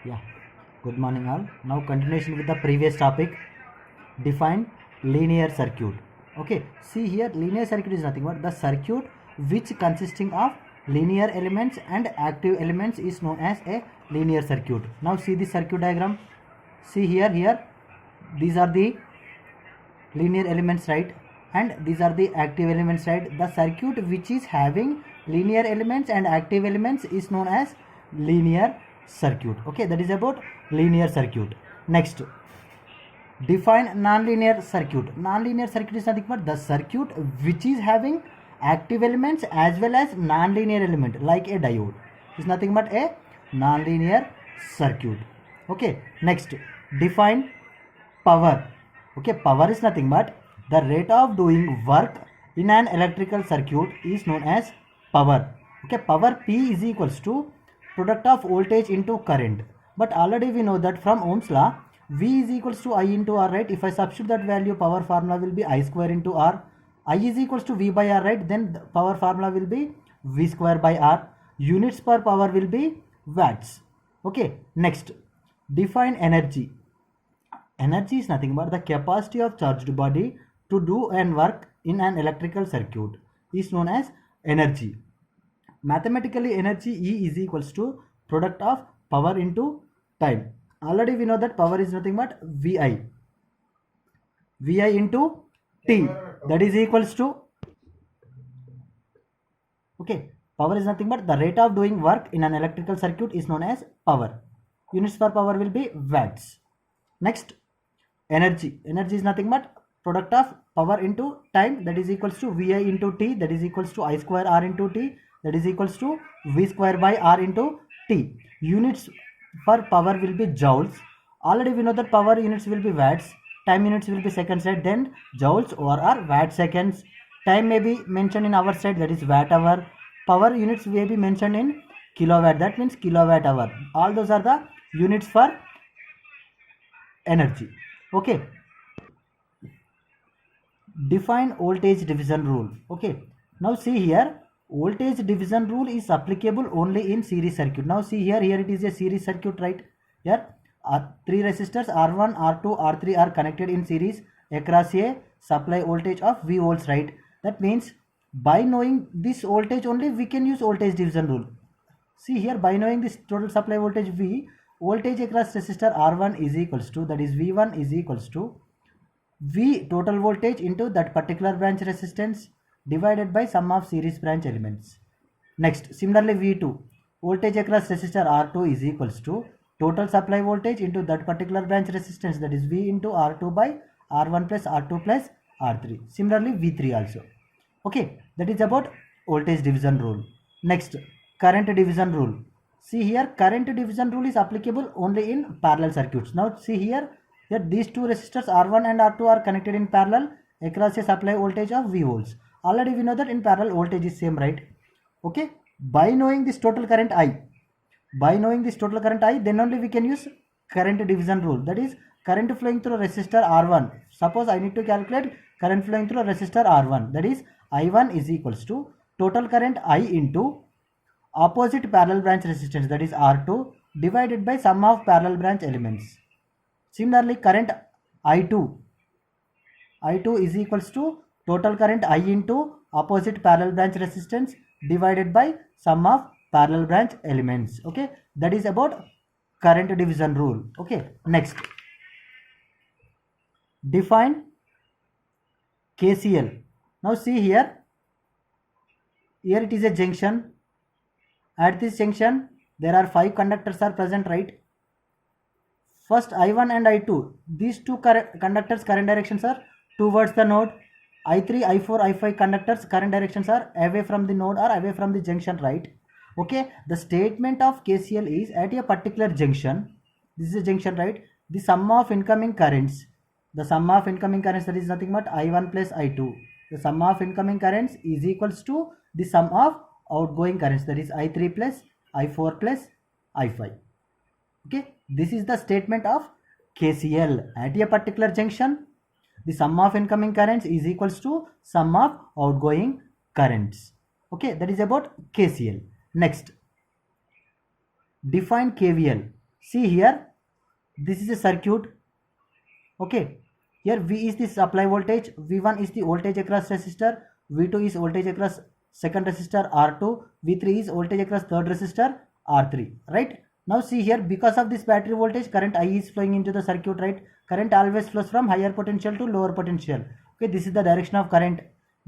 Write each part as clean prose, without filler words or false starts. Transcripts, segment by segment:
Yeah, good morning all. Now continuation with the previous topic, define linear circuit. Okay, see here linear circuit is nothing but the circuit which consisting of linear elements and active elements is known as a linear circuit. Now see the circuit diagram. See here these are the linear elements, right, and these are the active elements, right. The circuit which is having linear elements and active elements is known as linear circuit. Okay, that is about linear circuit. Next, define non-linear circuit. Non-linear circuit is nothing but the circuit which is having active elements as well as non-linear element like a diode is nothing but a non-linear circuit. Okay, next, define power. Okay, power is nothing but the rate of doing work in an electrical circuit is known as power. Okay, power P is equals to product of voltage into current. But already we know that from Ohm's law, V is equals to I into R, right? If I substitute that value, power formula will be I square into R. I is equals to V by R, right? Then the power formula will be V square by R. Units per power will be watts. Okay, next, define energy. Energy is nothing but the capacity of charged body to do and work in an electrical circuit is known as energy. Mathematically, energy E is equals to product of power into time. Already we know that power is nothing but VI. VI into T, that is equals to, okay, power is nothing but the rate of doing work in an electrical circuit is known as power. Units per power will be watts. Next, energy. Energy is nothing but product of power into time, that is equals to VI into T, that is equals to I square R into T, that is equals to V square by R into T. Units for power will be joules. Already we know that power units will be watts, time units will be seconds, right? Then joules or are watt seconds. Time may be mentioned in our side, that is watt hour. Power units may be mentioned in kilowatt, that means kilowatt hour. All those are the units for energy. Okay, define voltage division rule. Okay, now see here, voltage division rule is applicable only in series circuit. Now see here it is a series circuit, right? Here three resistors R1, R2, R3 are connected in series across a supply voltage of V volts, right? That means by knowing this voltage only we can use voltage division rule. See here, by knowing this total supply voltage V, voltage across resistor R1 is equals to, that is V1 is equals to V total voltage into that particular branch resistance divided by sum of series branch elements. Next, similarly V2, voltage across resistor R2 is equals to total supply voltage into that particular branch resistance, that is V into R2 by R1 plus R2 plus R3. Similarly V3 also. Okay, that is about voltage division rule. Next, current division rule. See here, current division rule is applicable only in parallel circuits. Now see here these two resistors R1 and R2 are connected in parallel across a supply voltage of V volts. Already we know that in parallel voltage is same, right? Okay, by knowing this total current I, then only we can use current division rule. That is current flowing through resistor R1. Suppose I need to calculate current flowing through resistor R1. That is I1 is equals to total current I into opposite parallel branch resistance, that is R2, divided by sum of parallel branch elements. Similarly, current I2 is equals to total current I into opposite parallel branch resistance divided by sum of parallel branch elements. Okay, that is about current division rule. Okay, next, define KCL. Now see here it is a junction. At this junction there are 5 conductors are present, right? First I1 and I2, these two conductors current directions are towards the node. I3, I4, I5 conductors current directions are away from the node or away from the junction, right? Okay, the statement of KCL is at a particular junction, this is a junction, right? The sum of incoming currents, that is nothing but I1 plus I2. The sum of incoming currents is equals to the sum of outgoing currents, that is I3 plus I4 plus I5. Okay, this is the statement of KCL. At a particular junction, the sum of incoming currents is equals to sum of outgoing currents. Okay, that is about KCL. Next, define KVL. See here, this is a circuit. Okay, here V is the supply voltage, V1 is the voltage across resistor, V2 is voltage across second resistor R2, V3 is voltage across third resistor R3, right? Now see here, because of this battery voltage, current I is flowing into the circuit, right? Current always flows from higher potential to lower potential. Okay, this is the direction of current.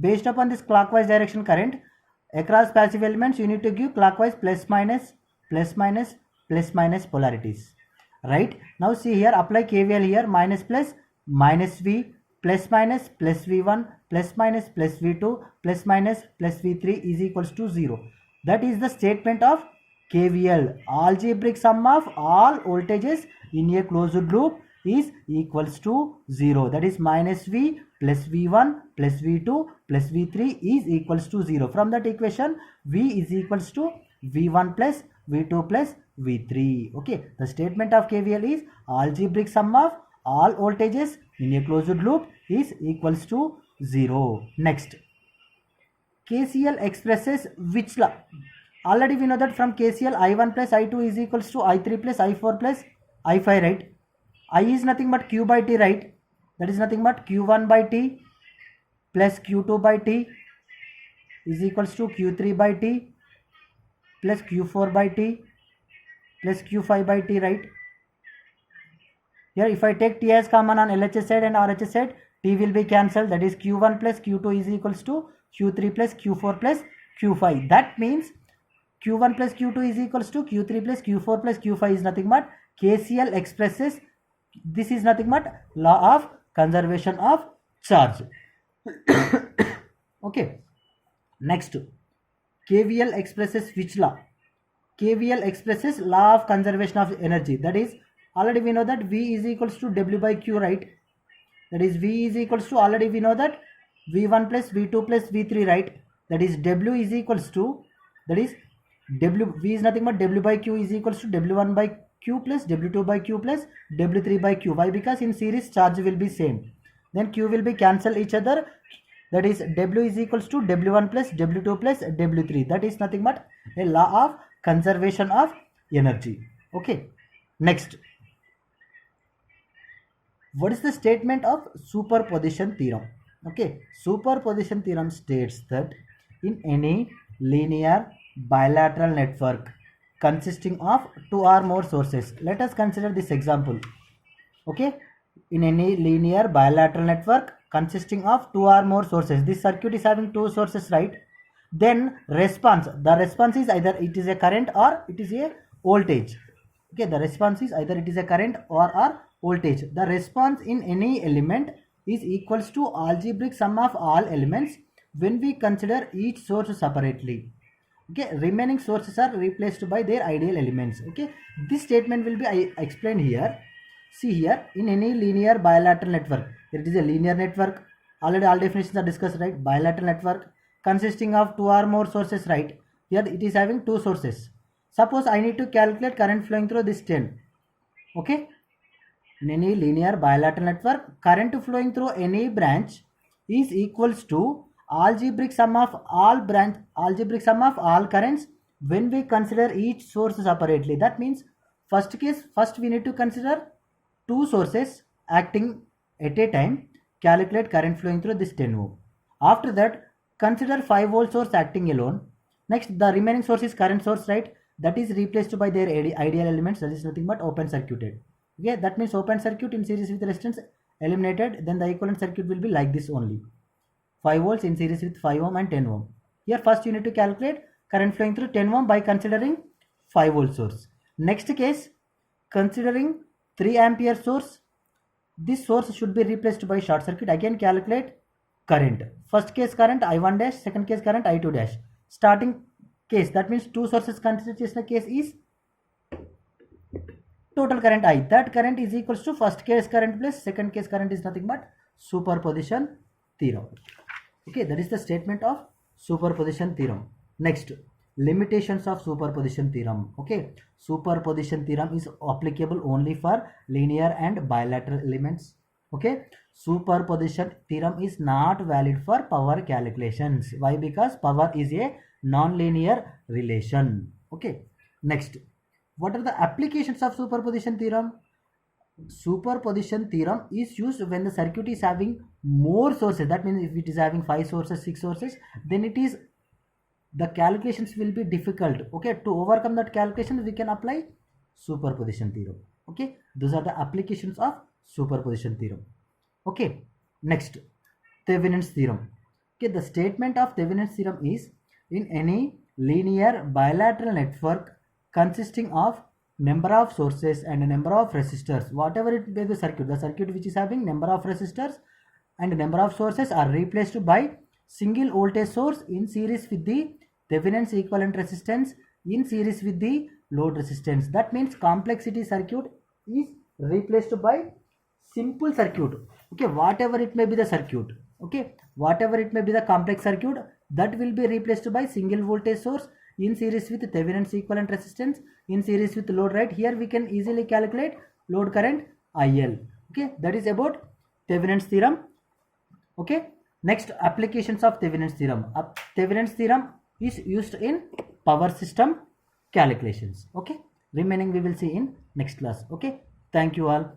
Based upon this clockwise direction current, across passive elements, you need to give clockwise plus minus, plus minus, plus minus polarities. Right, now see here, apply KVL here, minus plus minus V, plus minus plus V1, plus minus plus V2, plus minus plus V3 is equals to 0. That is the statement of KVL. Algebraic sum of all voltages in a closed loop is equals to 0. That is minus V plus V1 plus V2 plus V3 is equals to 0. From that equation, V is equals to V1 plus V2 plus V3. Okay, the statement of KVL is algebraic sum of all voltages in a closed loop is equals to 0. Next, KCL expresses which law? Already we know that from KCL I1 plus I2 is equals to I3 plus I4 plus I5, right? I is nothing but Q by T, right? That is nothing but Q1 by T plus Q2 by T is equals to Q3 by T plus Q4 by T plus Q5 by T, right? Here if I take T as common on LHS side and RHS side, T will be cancelled. That is Q1 plus Q2 is equals to Q3 plus Q4 plus Q5. That means Q1 plus Q2 is equals to Q3 plus Q4 plus Q5 is nothing but KCL expresses, this is nothing but law of conservation of charge. Okay, next, KVL expresses which law? KVL expresses law of conservation of energy. That is, already we know that V is equals to W by Q, right? That is V is equals to, already we know that V1 plus V2 plus V3, right? That is W is equals to, that is W, V is nothing but W by Q is equals to W1 by Q plus W2 by Q plus W3 by Q. Why? Because in series charge will be same. Then Q will be cancel each other. That is W is equals to W1 plus W2 plus W3. That is nothing but a law of conservation of energy. Okay. Next, what is the statement of superposition theorem? Okay, superposition theorem states that in any linear bilateral network consisting of two or more sources, let us consider this example. Okay, in any linear bilateral network consisting of two or more sources, this circuit is having two sources, right? Then response, the response is either it is a current or it is a voltage. Okay, the response is either it is a current or voltage. The response in any element is equals to algebraic sum of all elements when we consider each source separately. Okay, remaining sources are replaced by their ideal elements. Okay, this statement will be explained here. See here, in any linear bilateral network, it is a linear network. Already all definitions are discussed, right? Bilateral network consisting of two or more sources, right? Here it is having two sources. Suppose I need to calculate current flowing through this 10. Okay, in any linear bilateral network, current flowing through any branch is equals to algebraic sum of all currents when we consider each source separately. That means first we need to consider two sources acting at a time, calculate current flowing through this 10 ohm. After that, consider 5 volt source acting alone. Next, the remaining source is current source, right? That is replaced by their ideal elements. That is nothing but open circuited. Okay, that means open circuit in series with resistance eliminated. Then the equivalent circuit will be like this only. 5 volts in series with 5 ohm and 10 ohm. Here first you need to calculate current flowing through 10 ohm by considering 5 volt source. Next case, considering 3 ampere source. This source should be replaced by short circuit. Again calculate current. First case current I1 dash, second case current I2 dash. Starting case, that means two sources considered case is total current I. That current is equals to first case current plus second case current is nothing but superposition theorem. Okay, that is the statement of superposition theorem. Next, limitations of superposition theorem. Okay, superposition theorem is applicable only for linear and bilateral elements. Okay, superposition theorem is not valid for power calculations. Why? Because power is a non-linear relation. Okay, next, What are the applications of superposition theorem? Superposition theorem is used when the circuit is having more sources. That means if it is having 5 sources, 6 sources, then it is, the calculations will be difficult. Okay, to overcome that calculation we can apply superposition theorem. Okay, those are the applications of superposition theorem. Okay, next, Thevenin's theorem. Okay, the statement of Thevenin's theorem is, in any linear bilateral network consisting of number of sources and a number of resistors, whatever it may be the circuit which is having number of resistors and number of sources are replaced by single voltage source in series with the Thevenin's equivalent resistance in series with the load resistance. That means complexity circuit is replaced by simple circuit. Okay, whatever it may be the circuit, okay, whatever it may be the complex circuit, that will be replaced by single voltage source in series with Thevenin's equivalent resistance in series with load. Right here we can easily calculate load current IL. Okay, that is about Thevenin's theorem. Okay, next, applications of Thevenin's theorem. Thevenin's theorem is used in power system calculations. Okay, remaining we will see in next class. Okay, thank you all.